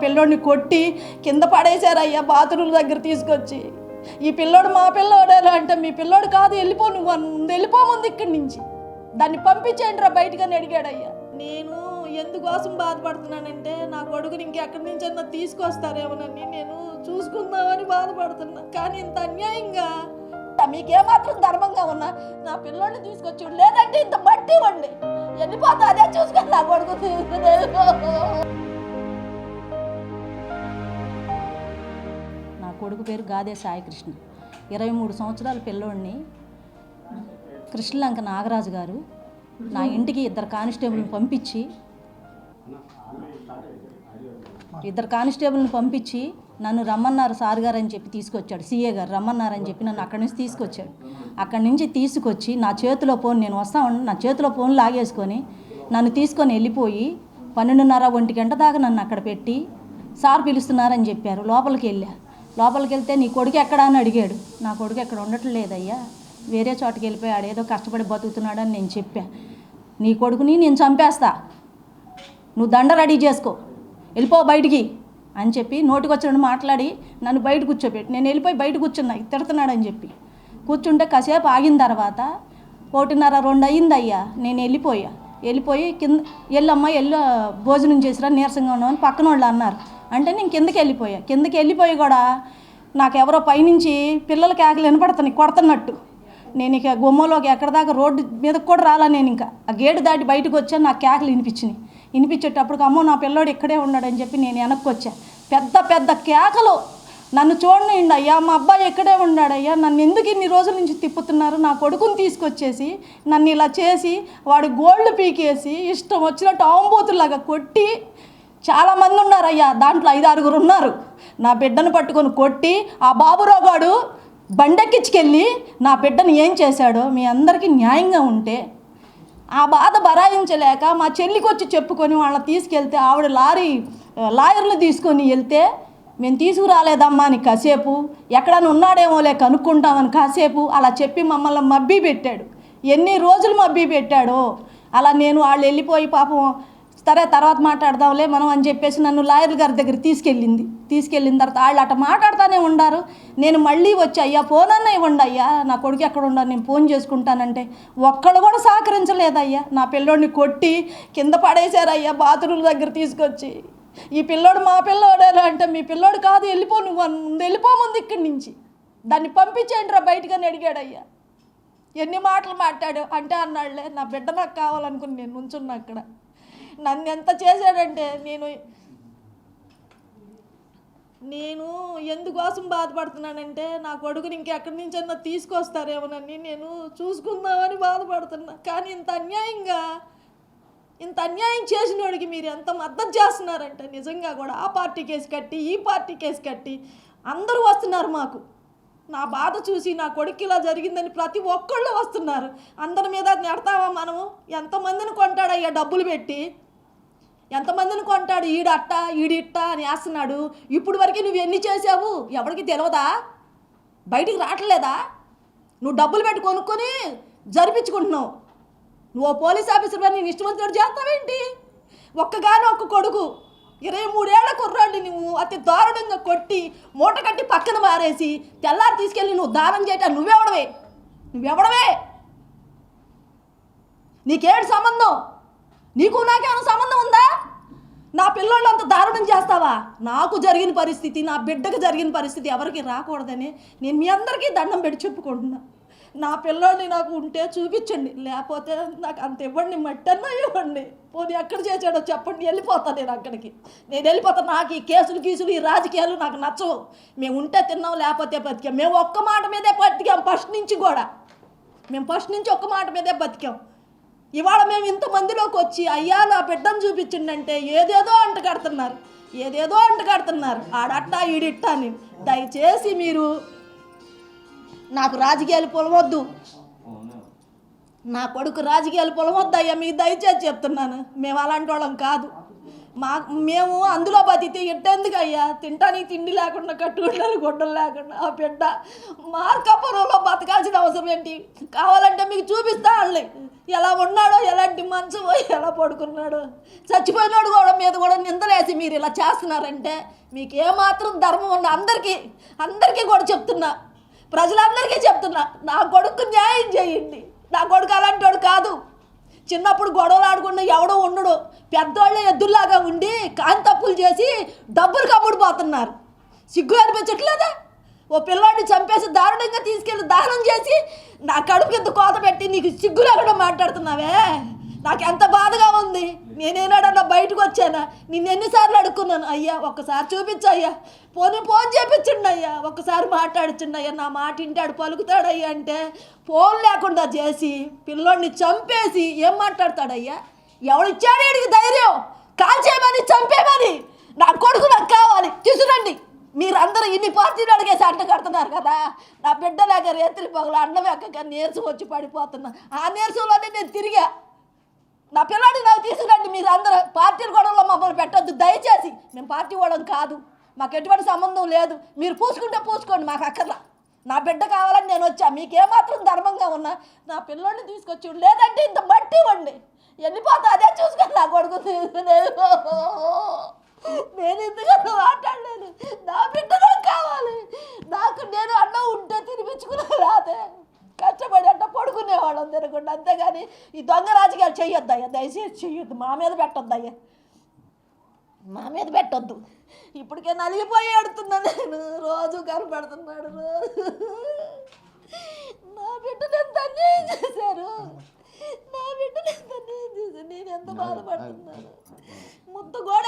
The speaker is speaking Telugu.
పిల్లోడిని కొట్టి కింద పడేశారయ్యా బాత్రూమ్ దగ్గర తీసుకొచ్చి. ఈ పిల్లోడు మా పిల్లోడేనా అంటే, మీ పిల్లోడు కాదు, వెళ్ళిపో, నువ్వు వెళ్ళిపో ముందు ఇక్కడి నుంచి, దాన్ని పంపించేయండి రా బయటకని అడిగాడయ్యా. నేను ఎందుకోసం బాధపడుతున్నానంటే, నా కొడుకుని ఇంకెక్కడి నుంచి అన్నా తీసుకొస్తారేమోనని నేను చూసుకుందామని బాధపడుతున్నా. కానీ ఇంత అన్యాయంగా, మీకేమాత్రం ధర్మంగా ఉన్నా నా పిల్లోడిని తీసుకొచ్చి, లేదంటే ఇంత మట్టి ఇవ్వండి, వెళ్ళిపోతా, అదే చూసుకొని నా కొడుకు. నా కొడుకు పేరు గాదే సాయికృష్ణ. 23 సంవత్సరాల పిల్లోడిని కృష్ణలంక నాగరాజు గారు నా ఇంటికి 2 కానిస్టేబుల్ని పంపించి నన్ను రమ్మన్నారు సార్ గారు అని చెప్పి తీసుకొచ్చాడు. సిఏ గారు రమ్మన్నారని చెప్పి నన్ను అక్కడి నుంచి తీసుకొచ్చాడు. అక్కడి నుంచి తీసుకొచ్చి నా చేతిలో ఫోన్, నేను వస్తాను, నా చేతిలో ఫోన్ లాగేసుకొని నన్ను తీసుకొని వెళ్ళిపోయి 12:30 1 గంట దాకా నన్ను అక్కడ పెట్టి సార్ పిలుస్తున్నారని చెప్పారు. లోపలికి వెళ్తే నీ కొడుకు ఎక్కడా అని అడిగాడు. నా కొడుకు ఎక్కడ ఉండట్లేదయ్యా, వేరే చోటకి వెళ్ళిపోయాడు, ఏదో కష్టపడి బతుకుతున్నాడని నేను చెప్పా. నీ కొడుకుని నేను చంపేస్తా, నువ్వు దండ రెడీ చేసుకో, వెళ్ళిపో బయటికి అని చెప్పి నోటికి వచ్చినట్టు మాట్లాడి నన్ను బయట కూర్చోబెట్టి, నేను వెళ్ళిపోయి బయట కూర్చున్నా, తిడుతున్నాడని చెప్పి. కూర్చుంటే కాసేపు ఆగిన తర్వాత 1:30 2 అయ్యిందయ్యా. నేను వెళ్ళిపోయి కింద వెళ్ళమ్మా, భోజనం చేసిరా, నీరసంగా ఉన్నామని పక్కన వాళ్ళు అన్నారు. అంటే నేను కిందకి వెళ్ళిపోయి కూడా నాకు ఎవరో పైనుంచి పిల్లల కేకలు వినపడుతున్నాయి కొడుతున్నట్టు. నేను ఇక గుమ్మలోకి ఎక్కడ దాకా రోడ్డు మీదకి కూడా రాలా. నేను ఇంకా ఆ గేటు దాటి బయటకు వచ్చాను. నాకు కేకలు వినిపించేటప్పుడు అమ్మో నా పిల్లోడు ఇక్కడే ఉన్నాడని చెప్పి నేను వెనక్కి వచ్చా. పెద్ద కేకలు, నన్ను చూడండి అయ్యా, మా అబ్బాయి ఇక్కడే ఉన్నాడయ్యా, నన్ను ఎందుకు ఇన్ని రోజుల నుంచి తిప్పుతున్నారు, నా కొడుకుని తీసుకొచ్చేసి నన్ను ఇలా చేసి వాడి గోల్డ్ పీకేసి ఇష్టం వచ్చినట్టు ఆంబూతులాగా కొట్టి, చాలామంది ఉన్నారయ్యా, దాంట్లో 5-6 ఉన్నారు. నా బిడ్డను పట్టుకొని కొట్టి ఆ బాబురావు గాడు బండెక్కించుకెళ్ళి నా బిడ్డను ఏం చేశాడో మీ అందరికీ న్యాయంగా ఉంటే, ఆ బాధ భరాయించలేక మా చెల్లికి వచ్చి చెప్పుకొని వాళ్ళని తీసుకెళ్తే, ఆవిడ లాయర్ని తీసుకొని వెళ్తే, మేము తీసుకురాలేదమ్మా అని కాసేపు, ఎక్కడన్నా ఉన్నాడేమోలే కనుక్కుంటామని కాసేపు అలా చెప్పి మమ్మల్ని మబ్బి పెట్టాడు. ఎన్ని రోజులు మబ్బి పెట్టాడో అలా. నేను వాళ్ళు వెళ్ళిపోయి పాపం సరే తర్వాత మాట్లాడదాంలే మనం అని చెప్పేసి నన్ను లాయర్ గారి దగ్గర తీసుకెళ్ళిన తర్వాత వాళ్ళు అట్ట మాట్లాడుతూనే ఉండారు. నేను మళ్ళీ వచ్చి అయ్యా ఫోన్ అన్న ఇవ్వండి అయ్యా, నా కొడుకు ఎక్కడ ఉండాలి, నేను ఫోన్ చేసుకుంటానంటే ఒక్కడు కూడా సహకరించలేదయ్యా. నా పిల్లోడిని కొట్టి కింద పడేశారయ్యా బాత్రూమ్ దగ్గర తీసుకొచ్చి. ఈ పిల్లోడు మా పిల్లోడేనా అంటే, మీ పిల్లోడు కాదు, వెళ్ళిపో, నువ్వు వెళ్ళిపో ముందు ఇక్కడి నుంచి, దాన్ని పంపించేయండి రా బయటకని అడిగాడయ్యా. ఎన్ని మాటలు మాట్లాడు అంటే అన్నాడులే, నా బిడ్డ నాకు కావాలనుకుని నేను నుంచున్నా అక్కడ. నన్ను ఎంత చేశాడంటే, నేను ఎందుకోసం బాధపడుతున్నానంటే, నా కొడుకుని ఇంకెక్కడి నుంచి అన్నా తీసుకొస్తారేమోనని నేను చూసుకుందామని బాధపడుతున్నా. కానీ ఇంత అన్యాయం చేసినోడికి మీరు ఎంత మద్దతు చేస్తున్నారంటే, నిజంగా కూడా ఆ పార్టీ కేసు కట్టి ఈ పార్టీ కేసు కట్టి అందరూ వస్తున్నారు మాకు. నా బాధ చూసి నా కొడుకు ఇలా జరిగిందని ప్రతి ఒక్కళ్ళు వస్తున్నారు. అందరి మీద నెడతావా మనము? ఎంతమందిని కొంటాడయ్యా డబ్బులు పెట్టి, ఎంతమందిని కొంటాడు, ఈడట్ట ఈడిట్ట అని వేస్తున్నాడు. ఇప్పుడు వరకు నువ్వు ఎన్ని చేసావు ఎవరికి తెలియదా? బయటికి రావట్లేదా? నువ్వు డబ్బులు పెట్టి కొనుక్కొని జరిపించుకుంటున్నావు. నువ్వు పోలీస్ ఆఫీసర్ అని ఇష్టం వచ్చినట్టు చేస్తావేంటి? ఒక్క కొడుకు 23 ఏళ్ల కుర్రాడిని నువ్వు అతి దారుణంగా కొట్టి మూట కట్టి పక్కన మారేసి తెల్లారి తీసుకెళ్ళి నువ్వు దానం చేయటా నువ్వెవడవే? నీకేడు సంబంధం? నీకు నాకేమైనా సంబంధం ఉందా? నా పిల్లోళ్ళు అంత దారుణం చేస్తావా? నాకు జరిగిన పరిస్థితి, నా బిడ్డకు జరిగిన పరిస్థితి ఎవరికి రాకూడదని నేను మీ అందరికీ దండం పెట్టి చెప్పుకుంటున్నా. నా పిల్లోడిని నాకు ఉంటే చూపించండి, లేకపోతే నాకు అంత ఇవ్వండి, మట్టన్నా ఇవ్వండి. పోనీ ఎక్కడ చేసాడో చెప్పండి, వెళ్ళిపోతాను నేను అక్కడికి. నేను వెళ్ళిపోతాను. నాకు ఈ కేసులు ఈ రాజకీయాలు నాకు నచ్చవు. మేము ఉంటే తిన్నాం, లేకపోతే బతికాం. మేము ఒక్క మాట మీదే బతికాం ఫస్ట్ నుంచి కూడా. మేము ఫస్ట్ నుంచి ఒక్క మాట మీదే బతికాం. ఇవాళ మేము ఇంతమందిలోకి వచ్చి అయ్యా నా బిడ్డను చూపించిండంటే ఏదేదో అంటగడుతున్నారు. ఆడట్టా ఈడిట్టా అని. దయచేసి మీరు నాకు రాజకీయాలు పొలవద్దు, నా కొడుకు రాజకీయాలు పొలవద్దు అయ్యా, మీకు దయచేసి చెప్తున్నాను. మేము అలాంటి వాళ్ళం కాదు. మేము అందులో బతికితే ఎట్టెందుకు అయ్యా, తింటానికి తిండి లేకుండా కట్టుకుంటాను గుడ్డలు లేకుండా ఆ బిడ్డ మార్కాపురంలో బతకాల్సిన అవసరం ఏంటి? కావాలంటే మీకు చూపిస్తా వాళ్ళని ఎలా ఉన్నాడో, ఎలాంటి మంచమో, ఎలా పడుకున్నాడో. చచ్చిపోయినాడు కూడా మీద కూడా నిందలేసి మీరు ఇలా చేస్తున్నారంటే మీకు ఏమాత్రం ధర్మం ఉన్న అందరికీ కూడా చెప్తున్నా, ప్రజలందరికీ చెప్తున్నా, నా కొడుకు న్యాయం చేయండి. నా కొడుకు అలాంటి వాడు కాదు. చిన్నప్పుడు గొడవలు ఆడుకున్న ఎవడో ఉండడు. పెద్దోళ్ళే ఎద్దుల్లాగా ఉండి కాంతప్పులు చేసి డబ్బులు కమ్ముడిపోతున్నారు. సిగ్గు అనిపించట్లేదా? ఓ పిల్లాడిని చంపేసి దారుణంగా తీసుకెళ్ళి దానం చేసి నా కడుపు కింద కోత పెట్టి నీకు సిగ్గు లేకుండా మాట్లాడుతున్నావే. నాకు ఎంత బాధగా ఉంది. నేనేనాడన్నా బయటకు వచ్చానా? నిన్ను ఎన్నిసార్లు అడుక్కున్నాను, అయ్యా ఒక్కసారి చూపించు అయ్యా, ఫోన్ చేపించండి అయ్యా, ఒక్కసారి మాట్లాడించండి అయ్యా, నా మాట ఇంటాడు పలుకుతాడయ్యా అంటే ఫోన్ లేకుండా చేసి పిల్లోడిని చంపేసి ఏం మాట్లాడతాడయ్యా? ఎవడిచ్చాడు వీడికి ధైర్యం? కాల్చేయమని చంపేమని? నా కొడుకు నాకు కావాలి, తీసుకురండి. మీరందరూ ఇన్ని పార్టీలు అడిగేసి అంట కడుతున్నారు కదా. నా బిడ్డలాగా రేత్రి పగలు అన్నం ఎక్కగా నీరసం వచ్చి పడిపోతున్నా. ఆ నీరసంలోనే నేను తిరిగా. నా పిల్లాడిని నాకు తీసుకురండి. మీరు అందరూ పార్టీల గొడవలో మమ్మల్ని పెట్టొద్దు దయచేసి. మేము పార్టీ వాళ్ళం కాదు, మాకు ఎటువంటి సంబంధం లేదు. మీరు పూసుకుంటే పూసుకోండి, మాకు అక్కర్లా. నా బిడ్డ కావాలని నేను వచ్చా. మీకేమాత్రం ధర్మంగా ఉన్నా నా పిల్లోడిని తీసుకొచ్చి, లేదంటే ఇంత మట్టి ఇవ్వండి, వెళ్ళిపోతా. అదే చూసుకొని నా కొడుకు నేను ఎందుకన్నా మాట్లాడలేను. నా బిడ్డ నాకు కావాలి. నేను అన్నం ఉంటే తినిపించుకునే రాదే, కష్టపడి అంట పడుకునేవాళ్ళం తినకుండా. అంతేగాని ఈ దొంగ రాజకీయాలు చెయ్యొద్దయ్యా, దయచేసి చెయ్యొద్దు. మా మీద పెట్టొద్దయ్యా, మా మీద పెట్టొద్దు. ఇప్పటికే నలిగిపోయి ఆడుతున్నా నేను. రోజు కనపడుతున్నాడు. నా బిడ్డను ఎంత అన్యాయం చేశారు. నా బిడ్డను ఎంత అన్యాయం చేశారు. నేను ఎంత బాధపడుతున్నాను. ముద్దు గోడ